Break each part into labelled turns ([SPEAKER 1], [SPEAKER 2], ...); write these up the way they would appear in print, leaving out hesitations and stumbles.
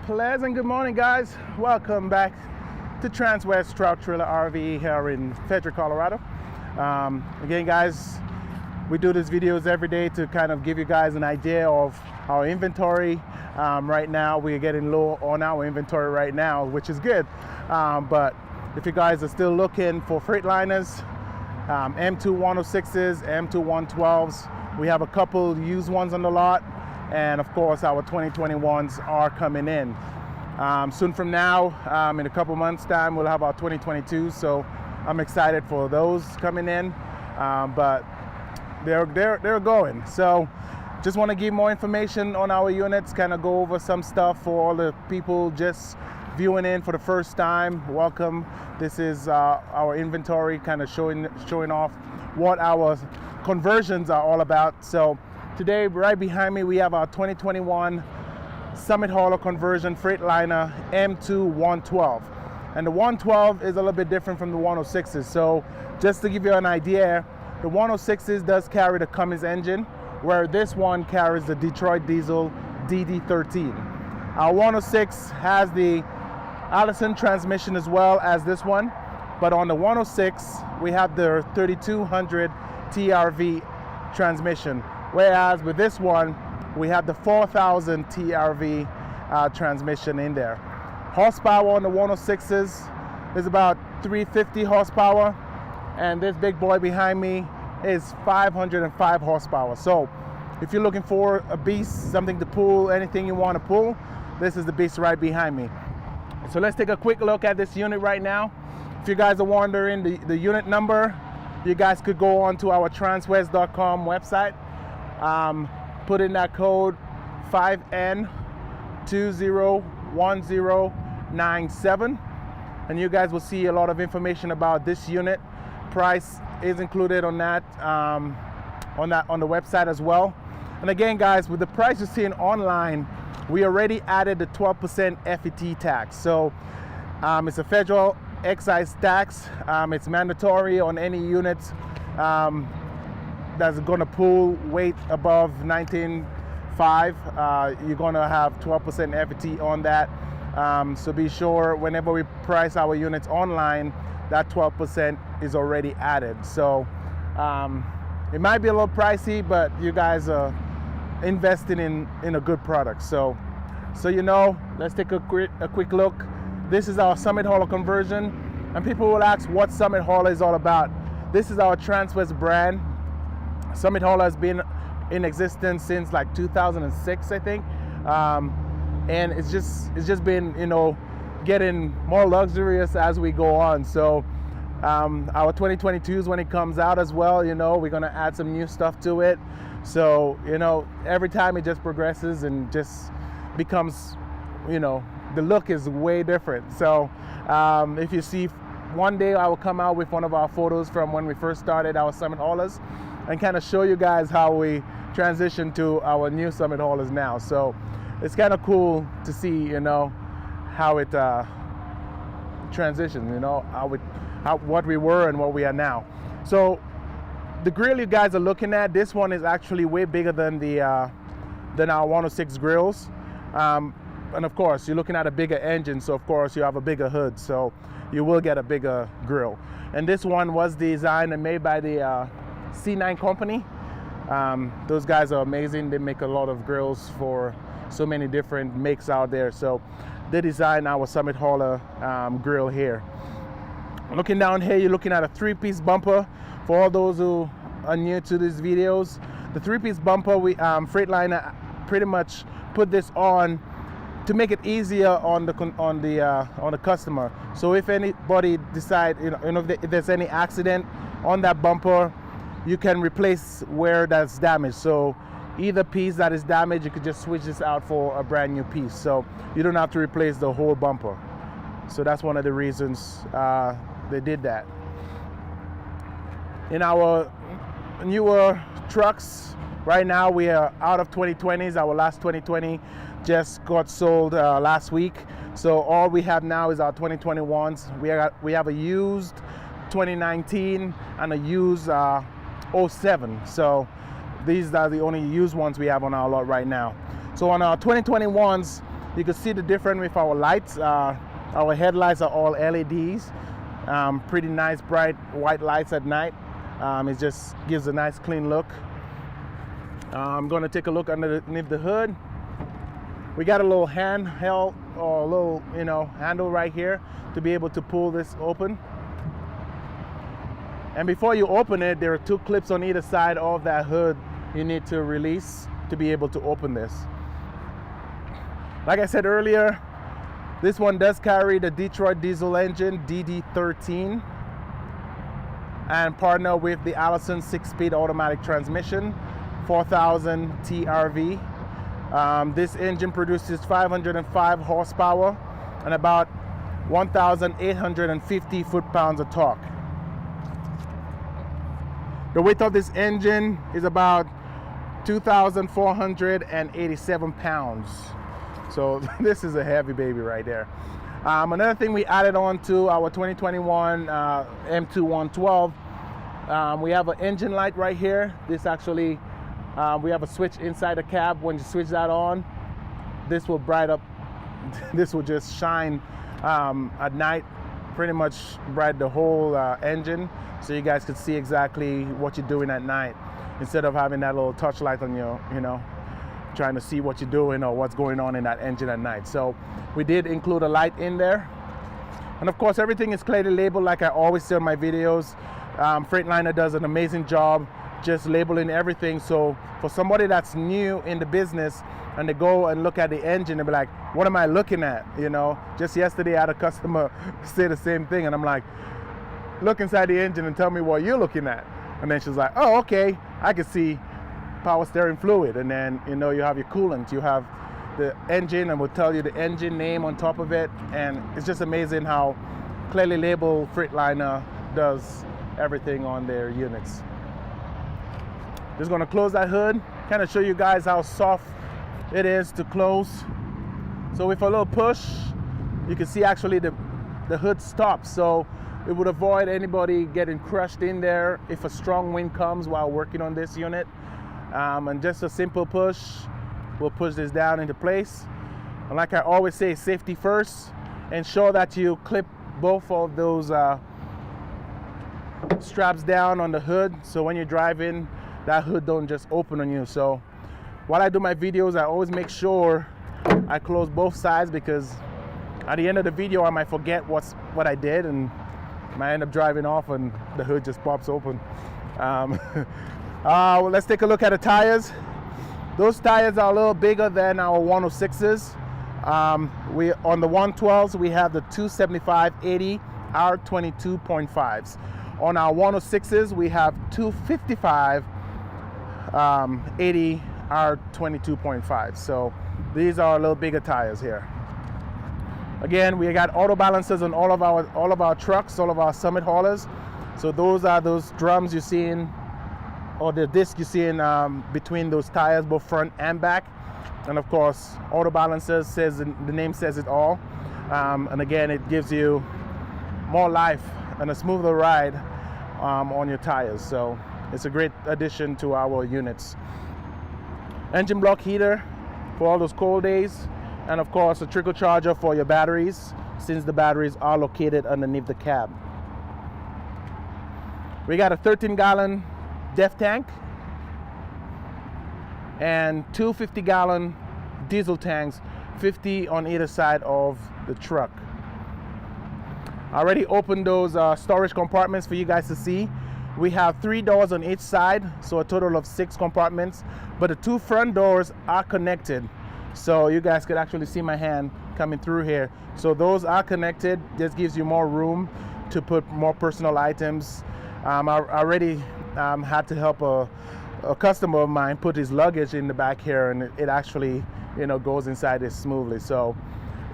[SPEAKER 1] Pleasant good morning, guys. Welcome back to Transwest Truck Trailer RV here in Frederick, Colorado. Again, guys, we do these videos every day to kind of give you guys an idea of our inventory. Right now, we're getting low on our inventory right now, which is good. But if you guys are still looking for Freightliners, M2106s, M2112s, we have a couple used ones on the lot. And of course, our 2021s are coming in. Soon from now, in a couple months time, we'll have our 2022s. So I'm excited for those coming in, but they're going. So just want to give more information on our units, kind of go over some stuff for all the people just viewing in for the first time. Welcome. This is our inventory, kind of showing off what our conversions are all about. So today, right behind me, we have our 2021 Summit Hauler conversion Freightliner M2112. And the 112 is a little bit different from the 106s. So just to give you an idea, the 106s does carry the Cummins engine, where this one carries the Detroit diesel DD13. Our 106 has the Allison transmission as well as this one, but on the 106, we have the 3200 TRV transmission. Whereas with this one, we have the 4000 TRV transmission in there. Horsepower on the 106s is about 350 horsepower, and this big boy behind me is 505 horsepower. So if you're looking for a beast, something to pull, anything you want to pull, this is the beast right behind me. So let's take a quick look at this unit right now. If you guys are wondering the unit number, you guys could go on to our transwest.com website. Put in that code 5N201097, and you guys will see a lot of information about this unit. Price is included on that on the website as well. And again, guys, with the price you're seeing online, we already added the 12% FET tax. So it's a federal excise tax. It's mandatory on any units that's going to pull weight above 19.5. You're going to have 12% FET on that. So be sure whenever we price our units online, that 12% is already added. So it might be a little pricey, but you guys are investing in a good product. So you know, let's take a quick look. This is our Summit Hauler conversion, and people will ask what Summit Hauler is all about. This is our Transwest brand. Summit Hauler has been in existence since like 2006, I think, and it's just been, you know, getting more luxurious as we go on. So our 2022s, when it comes out as well, you know, we're gonna add some new stuff to it. So, you know, every time it just progresses and just becomes, you know, the look is way different. So if you see, one day I will come out with one of our photos from when we first started our Summit Haulers and kind of show you guys how we transition to our new Summit Haulers now. So it's kind of cool to see, you know, how it transitions, you know, what we were and what we are now. So the grill you guys are looking at, this one is actually way bigger than our 106 grills. And of course, you're looking at a bigger engine, so of course you have a bigger hood, so you will get a bigger grill. And this one was designed and made by the C9 company. Those guys are amazing. They make a lot of grills for so many different makes out there. So they designed our Summit Hauler grill here. Looking down here, you're looking at a 3-piece bumper. For all those who are new to these videos, the 3-piece bumper, we Freightliner pretty much put this on to make it easier on the customer. So if anybody decide, you know, if there's any accident on that bumper, you can replace where that's damaged. So either piece that is damaged, you could just switch this out for a brand new piece. So you don't have to replace the whole bumper. So that's one of the reasons they did that. In our newer trucks, right now we are out of 2020s. Our last 2020 just got sold last week. So all we have now is our 2021s. We have a used 2019 and a used 07. So these are the only used ones we have on our lot right now. So on our 2021s, You can see the difference with our lights. Our headlights are all LEDs. Pretty nice, bright white lights at night. It just gives a nice clean look. I'm going to take a look underneath the hood. We got a little handheld or a little, handle right here to be able to pull this open. And before you open it, there are 2 clips on either side of that hood you need to release to be able to open this. Like I said earlier, this one does carry the Detroit diesel engine DD13 and partner with the Allison 6-speed automatic transmission, 4000 TRV. This engine produces 505 horsepower and about 1,850 foot-pounds of torque. The weight of this engine is about 2,487 pounds. So this is a heavy baby right there. Another thing we added on to our 2021 M2112, we have an engine light right here. This actually, we have a switch inside the cab. When you switch that on, this will bright up. This will just shine at night, pretty much bright the whole engine, so you guys could see exactly what you're doing at night, instead of having that little touch light on your, trying to see what you're doing or what's going on in that engine at night. So we did include a light in there. And of course, everything is clearly labeled like I always say in my videos. Freightliner does an amazing job just labeling everything. So for somebody that's new in the business and they go and look at the engine and be like, what am I looking at? Just yesterday I had a customer say the same thing, and I'm like, look inside the engine and tell me what you're looking at. And then she's like, oh, okay, I can see power steering fluid, and then you have your coolant, you have the engine, and we'll tell you the engine name on top of it. And it's just amazing how clearly labeled Freightliner does everything on their units. Just going to close that hood, kind of show you guys how soft it is to close. So with a little push, you can see actually the hood stops, so it would avoid anybody getting crushed in there if a strong wind comes while working on this unit. And just a simple push will push this down into place. And like I always say, safety first. Ensure that you clip both of those straps down on the hood, so when you're driving, that hood don't just open on you. So while I do my videos, I always make sure I close both sides, because at the end of the video I might forget what I did and might end up driving off and the hood just pops open. Well, let's take a look at the tires. Those tires are a little bigger than our 106s. On the 112s, we have the 275/80 R22.5s. On our 106s, we have 255/80 R22.5. So these are a little bigger tires here. Again, we got auto balancers on all of our trucks, all of our Summit haulers. So those are those drums you're seeing, or the disc you're seeing between those tires, both front and back. And of course, auto balancers, the name says it all. And again, it gives you more life and a smoother ride on your tires. So it's a great addition to our units. Engine block heater for all those cold days. And of course, a trickle charger for your batteries, since the batteries are located underneath the cab. We got a 13-gallon DEF tank and 2 50-gallon diesel tanks, 50 on either side of the truck. I already opened those storage compartments for you guys to see. We have 3 doors on each side, so a total of 6 compartments, but the 2 front doors are connected. So you guys could actually see my hand coming through here. So those are connected. This gives you more room to put more personal items. I already had to help a customer of mine put his luggage in the back here, and it actually goes inside this smoothly. So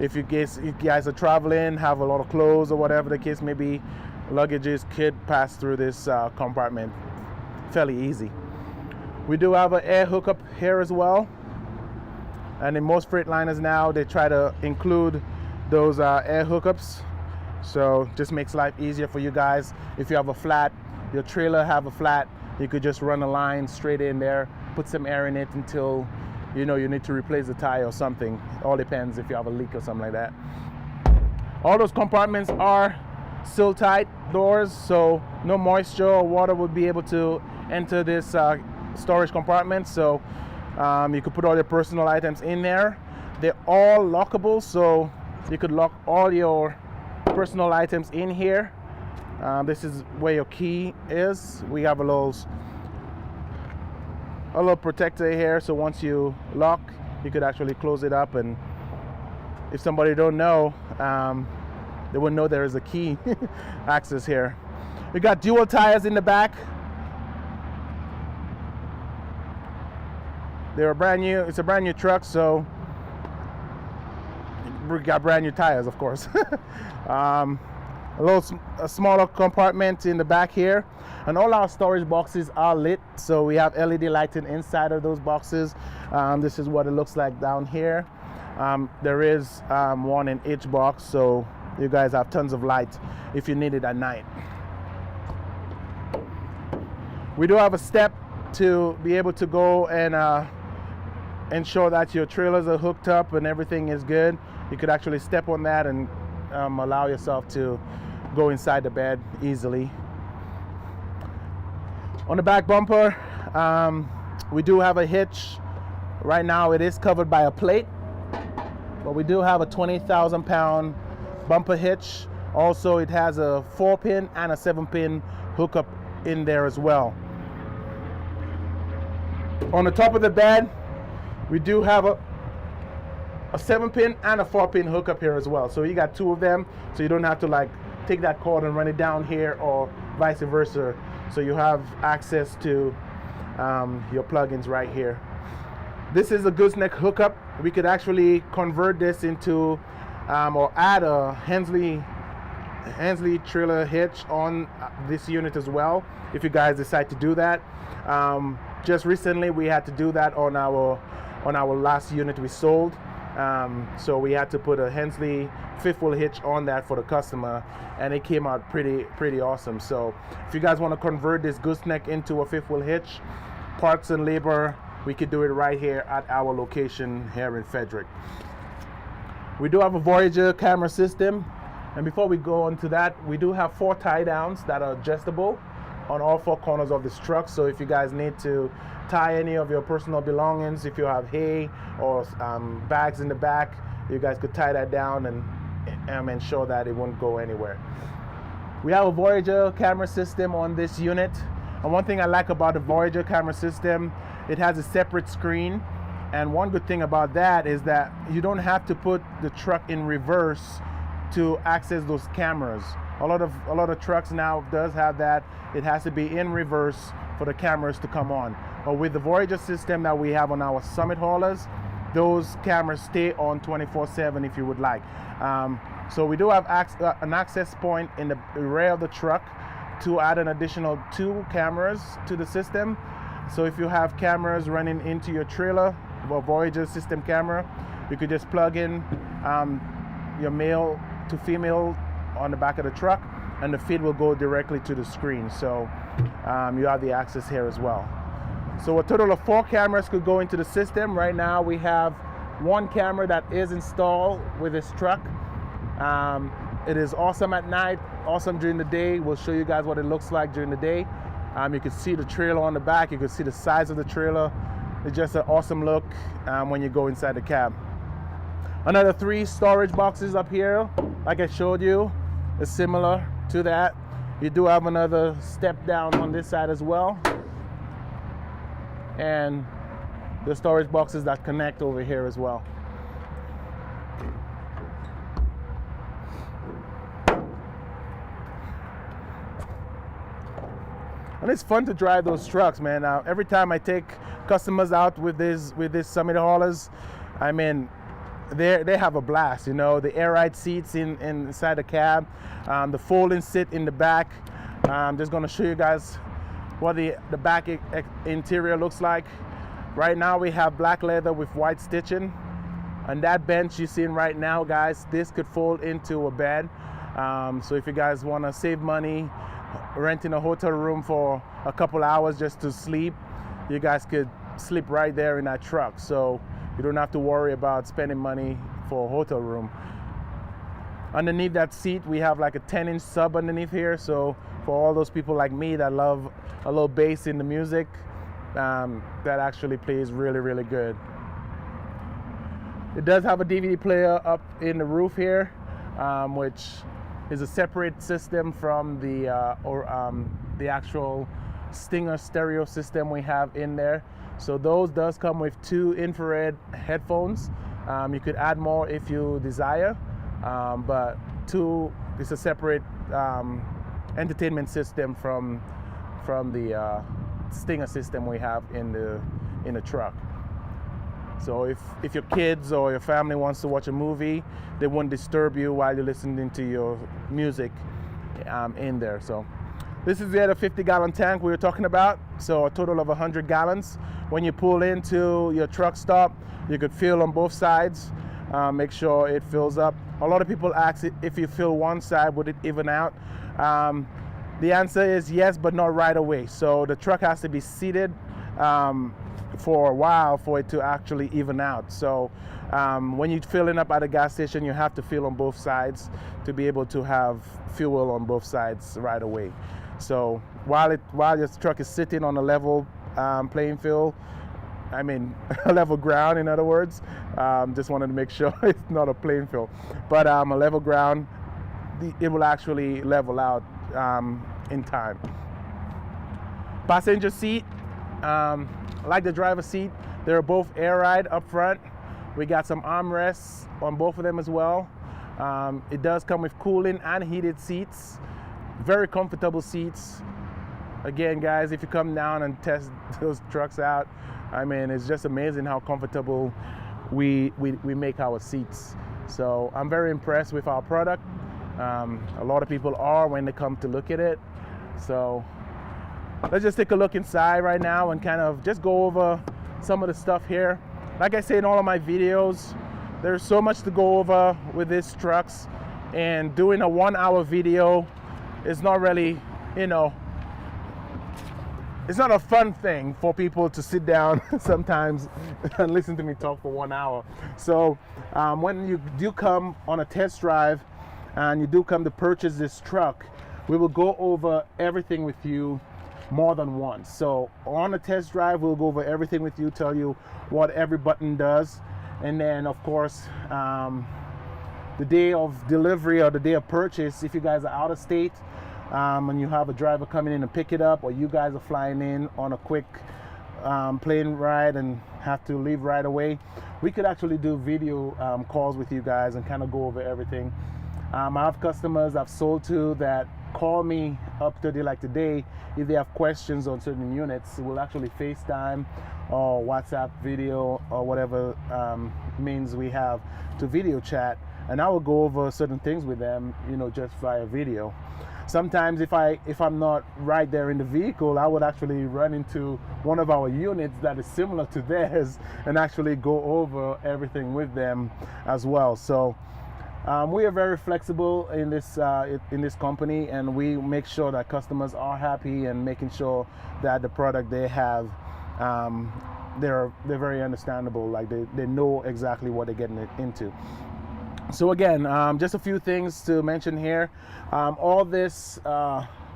[SPEAKER 1] if you guys are traveling, have a lot of clothes or whatever the case may be, luggages could pass through this compartment fairly easy. We do have an air hookup here as well. And in most Freightliners now, they try to include those air hookups. So just makes life easier for you guys. If you have a flat, your trailer have a flat, you could just run a line straight in there, put some air in it until you know you need to replace the tire or something. It all depends if you have a leak or something like that. All those compartments are seal tight doors, so no moisture or water would be able to enter this storage compartment. So you could put all your personal items in there. They're all lockable, so you could lock all your personal items in here. This is where your key is. We have a little protector here, so once you lock, you could actually close it up, and if somebody don't know, they wouldn't know there is a key access here. We got dual tires in the back. They're brand new. It's a brand new truck, so we got brand new tires, of course. A smaller compartment in the back here, and all our storage boxes are lit, so we have LED lighting inside of those boxes. This is what it looks like down here. There is one in each box, so you guys have tons of light if you need it at night. We do have a step to be able to go and ensure that your trailers are hooked up and everything is good. You could actually step on that and allow yourself to go inside the bed easily. On the back bumper, we do have a hitch. Right now it is covered by a plate, but we do have a 20,000 pound bumper hitch. Also, it has a 4-pin and a 7-pin hookup in there as well. On the top of the bed, we do have a 7-pin and a 4-pin hookup here as well. So you got two of them, so you don't have to like take that cord and run it down here or vice versa. So you have access to your plugins right here. This is a gooseneck hookup. We could actually convert this into or add a Hensley trailer hitch on this unit as well, if you guys decide to do that. Just recently we had to do that on our last unit we sold. So we had to put a Hensley fifth wheel hitch on that for the customer, and it came out pretty awesome. So if you guys want to convert this gooseneck into a fifth wheel hitch, parts and labor, we could do it right here at our location here in Frederick. We do have a Voyager camera system, and before we go into that, we do have 4 tie downs that are adjustable on all 4 corners of this truck. So if you guys need to tie any of your personal belongings, if you have hay or bags in the back, you guys could tie that down and ensure that it won't go anywhere. We have a Voyager camera system on this unit, and one thing I like about the Voyager camera system, it has a separate screen, and one good thing about that is that you don't have to put the truck in reverse to access those cameras. A lot of trucks now does have that. It has to be in reverse for the cameras to come on. But with the Voyager system that we have on our Summit haulers, those cameras stay on 24/7 if you would like. So we do have an access point in the rear of the truck to add an additional 2 cameras to the system. So if you have cameras running into your trailer, a Voyager system camera, you could just plug in your male to female on the back of the truck, and the feed will go directly to the screen. So you have the access here as well. So a total of 4 cameras could go into the system. Right now we have 1 camera that is installed with this truck. It is awesome at night, awesome during the day. We'll show you guys what it looks like during the day. You can see the trailer on the back, you can see the size of the trailer. It's just an awesome look when you go inside the cab. Another 3 storage boxes up here, like I showed you, is similar to that. You do have another step down on this side as well, and the storage boxes that connect over here as well. And it's fun to drive those trucks, man. Every time I take customers out with this Summit haulers, I mean, they have a blast. You know, the air ride seats inside the cab, the folding seat in the back. I'm just going to show you guys what the back interior looks like. Right now we have black leather with white stitching, and that bench you're seeing right now, guys, this could fold into a bed. So if you guys want to save money renting a hotel room for a couple hours just to sleep, you guys could sleep right there in that truck, so you don't have to worry about spending money for a hotel room. Underneath that seat, we have like a 10-inch sub underneath here, so for all those people like me that love a little bass in the music, that actually plays really, really good. It does have a DVD player up in the roof here, which is a separate system from the actual Stinger stereo system we have in there. So those does come with 2 infrared headphones. You could add more if you desire, but 2 is a separate entertainment system from the Stinger system we have in the truck. So if your kids or your family wants to watch a movie, they won't disturb you while you're listening to your music in there. So this is the other 50-gallon tank we were talking about. So a total of 100 gallons. When you pull into your truck stop, you could fill on both sides. Make sure it fills up. A lot of people ask if you fill one side, would it even out? The answer is yes, but not right away. So the truck has to be seated for a while for it to actually even out. So when you're filling up at a gas station, you have to fill on both sides to be able to have fuel on both sides right away. So while your truck is sitting on a level playing field, I mean a level ground, in other words, just wanted to make sure it's not a playing field, but a level ground, it will actually level out in time. Passenger seat, like the driver's seat, they're both air ride up front. We got some armrests on both of them as well. It does come with cooling and heated seats. Very comfortable seats. Again, guys, if you come down and test those trucks out, I mean, it's just amazing how comfortable we make our seats. So I'm very impressed with our product. A lot of people are when they come to look at it. So let's just take a look inside right now and kind of just go over some of the stuff here. Like I say in all of my videos, there's so much to go over with these trucks, and doing a 1-hour video is not really, you know, it's not a fun thing for people to sit down sometimes and listen to me talk for 1 hour. So when you do come on a test drive and you do come to purchase this truck, we will go over everything with you more than once. So on a test drive, we'll go over everything with you, tell you what every button does, and then of course the day of delivery or the day of purchase, if you guys are out of state and you have a driver coming in to pick it up, or you guys are flying in on a quick plane ride and have to leave right away, we could actually do video calls with you guys and kind of go over everything. I have customers I've sold to that call me up to like today if they have questions on certain units. We'll actually FaceTime or WhatsApp video or whatever means we have to video chat, and I will go over certain things with them, you know, just via video. Sometimes if I'm not right there in the vehicle, I would actually run into one of our units that is similar to theirs and actually go over everything with them as well. So we are very flexible in this company, and we make sure that customers are happy and making sure that the product they have, they're very understandable, like they know exactly what they're getting into. So again, just a few things to mention here. All this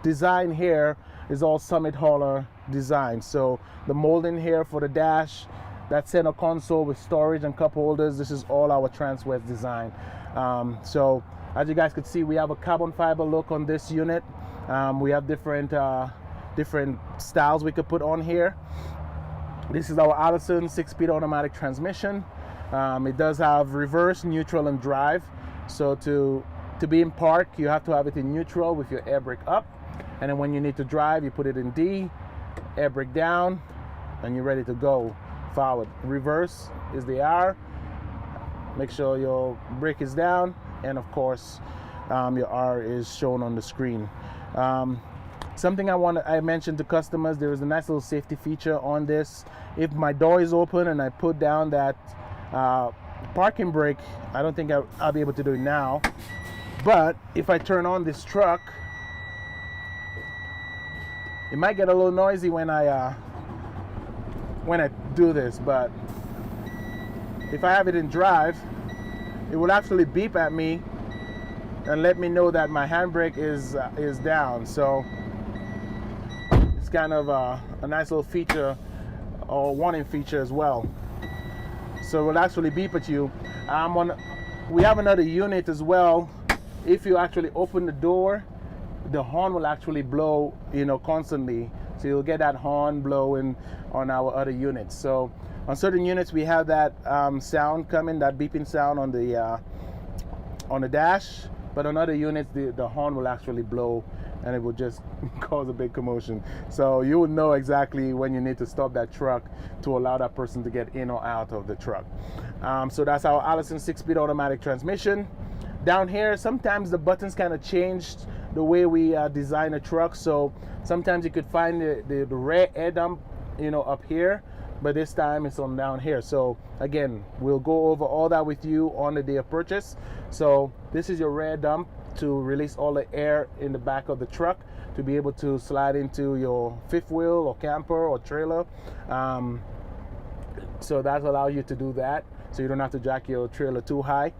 [SPEAKER 1] design here is all Summit Hauler design. So the molding here for the dash, that center console with storage and cup holders, this is all our Transwest design. So as you guys could see, we have a carbon fiber look on this unit. We have different styles we could put on here. This is our Allison 6-speed automatic transmission. It does have reverse, neutral, and drive. So to be in park, you have to have it in neutral with your air brake up, and then when you need to drive, you put it in D, air brake down, and you're ready to go forward. Reverse is the R. Make sure your brake is down, and of course your R is shown on the screen. Something I mentioned to customers, there is a nice little safety feature on this. If my door is open and I put down that parking brake, I don't think I'll be able to do it now, but if I turn on this truck, it might get a little noisy when I do this, but if I have it in drive, it will actually beep at me and let me know that my handbrake is down. So it's kind of a nice little feature, or warning feature as well. So it will actually beep at you. We have another unit as well. If you actually open the door, the horn will actually blow, constantly. So you'll get that horn blowing on our other units. So on certain units we have that sound coming, that beeping sound on the dash, but on other units the horn will actually blow and it will just cause a big commotion. So you will know exactly when you need to stop that truck to allow that person to get in or out of the truck. So that's our Allison 6-speed automatic transmission. Down here, sometimes the buttons kind of changed the way we design a truck. So sometimes you could find the rear air dump, up here, but this time it's on down here. So again, we'll go over all that with you on the day of purchase. So this is your rear dump to release all the air in the back of the truck to be able to slide into your fifth wheel or camper or trailer. So that allows you to do that, so you don't have to jack your trailer too high.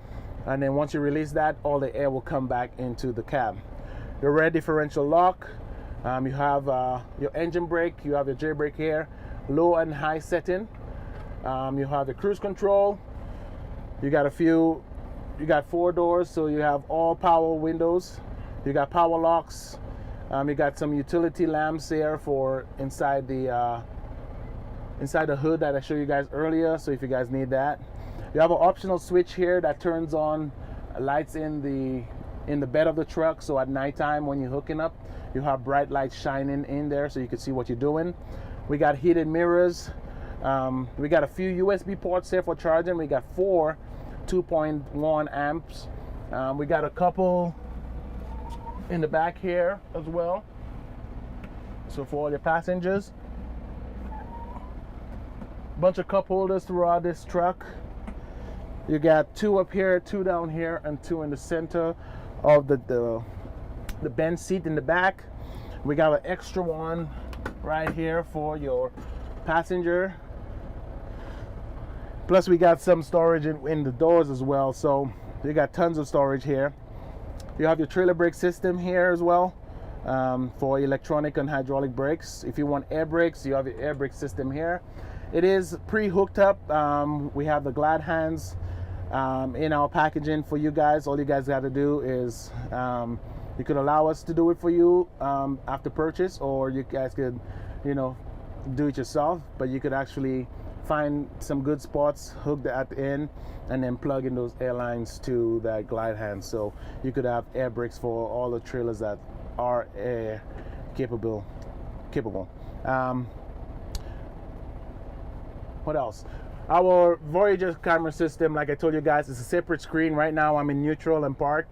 [SPEAKER 1] And then once you release that, all the air will come back into the cab. Your rear differential lock, you have your engine brake, you have your J brake here, low and high setting. You have the cruise control. You got 4 doors, so you have all power windows. You got power locks. You got some utility lamps here for inside the hood that I showed you guys earlier, so if you guys need that. You have an optional switch here that turns on lights in the bed of the truck, so at nighttime when you're hooking up, you have bright lights shining in there so you can see what you're doing. We got heated mirrors. We got a few USB ports here for charging. We got 4 2.1 amps. We got a couple in the back here as well, so for all your passengers. Bunch of cup holders throughout this truck. You got 2 up here, 2 down here, and 2 in the center of the bench seat in the back. We got an extra one right here for your passenger. Plus we got some storage in the doors as well, so you got tons of storage here. You have your trailer brake system here as well, for electronic and hydraulic brakes. If you want air brakes, you have your air brake system here. It is pre-hooked up. We have the glad hands in our packaging for you guys. All you guys got to do is you could allow us to do it for you after purchase, or you guys could do it yourself, but you could actually find some good spots, hook at the end, and then plug in those air lines to that glide hand, so you could have air brakes for all the trailers that are air capable. What else? Our Voyager camera system, like I told you guys, is a separate screen. Right now I'm in neutral and park.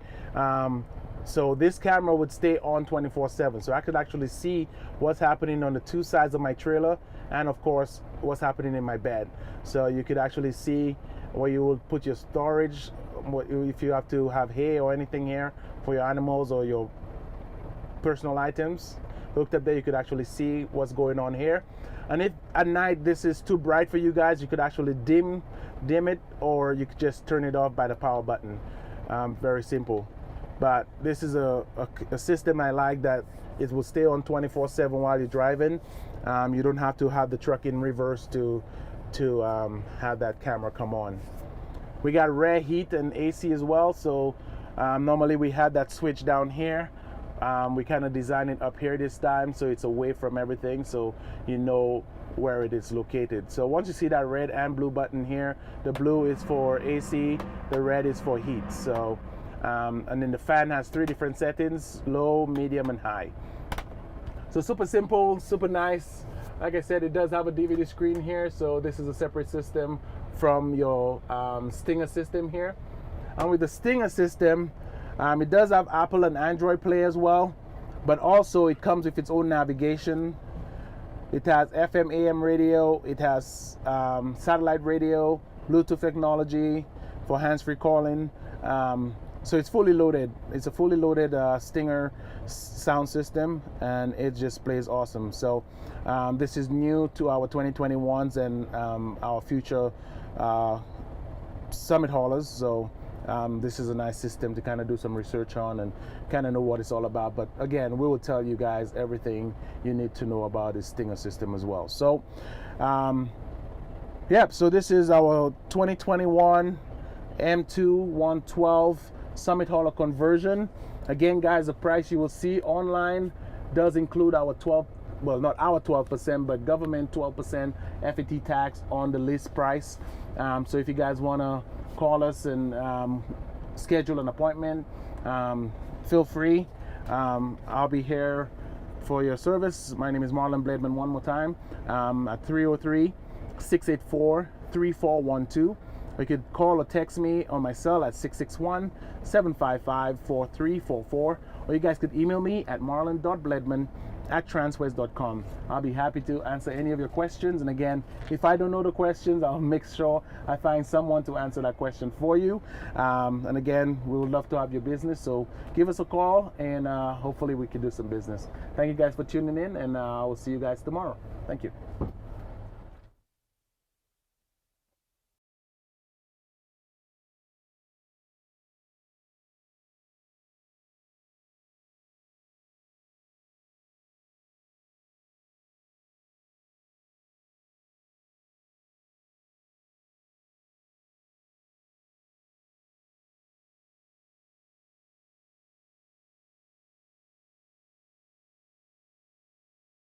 [SPEAKER 1] So this camera would stay on 24/7. So I could actually see what's happening on the 2 sides of my trailer, and of course what's happening in my bed. So you could actually see where you will put your storage, if you have to have hay or anything here for your animals or your personal items hooked up there. You could actually see what's going on here. And if at night this is too bright for you guys, you could actually dim it, or you could just turn it off by the power button. Very simple. But this is a system I like, that it will stay on 24/7 while you're driving. You don't have to have the truck in reverse to have that camera come on. We got rear heat and AC as well. So normally we had that switch down here. We kind of designed it up here this time, so it's away from everything, so you know where it is located. So once you see that red and blue button here, the blue is for AC, the red is for heat. So and then the fan has 3 different settings: low, medium, and high. So super simple, super nice. Like I said, it does have a DVD screen here, so this is a separate system from your Stinger system here. And with the Stinger system, it does have Apple and Android Play as well, but also it comes with its own navigation. It has FM, AM radio, it has satellite radio, Bluetooth technology for hands-free calling. So it's fully loaded. It's a fully loaded Stinger sound system, and it just plays awesome. So this is new to our 2021s and our future summit haulers. So this is a nice system to kind of do some research on and kind of know what it's all about. But again, we will tell you guys everything you need to know about this Stinger system as well. So yeah, so this is our 2021 M2 112 Summit Hauler conversion. Again, guys, the price you will see online does include our 12, well, not our 12%, but government 12% FET tax on the list price. So if you guys want to call us and schedule an appointment, feel free. I'll be here for your service. My name is Marlon Bledman one more time, at 303-684-3412. You could call or text me on my cell at 661-755-4344, or you guys could email me at marlon.bledman@transwest.com. I'll be happy to answer any of your questions. And again, if I don't know the questions, I'll make sure I find someone to answer that question for you. And again, we would love to have your business, so give us a call, and hopefully we can do some business. Thank you guys for tuning in, and I will see you guys tomorrow. Thank you.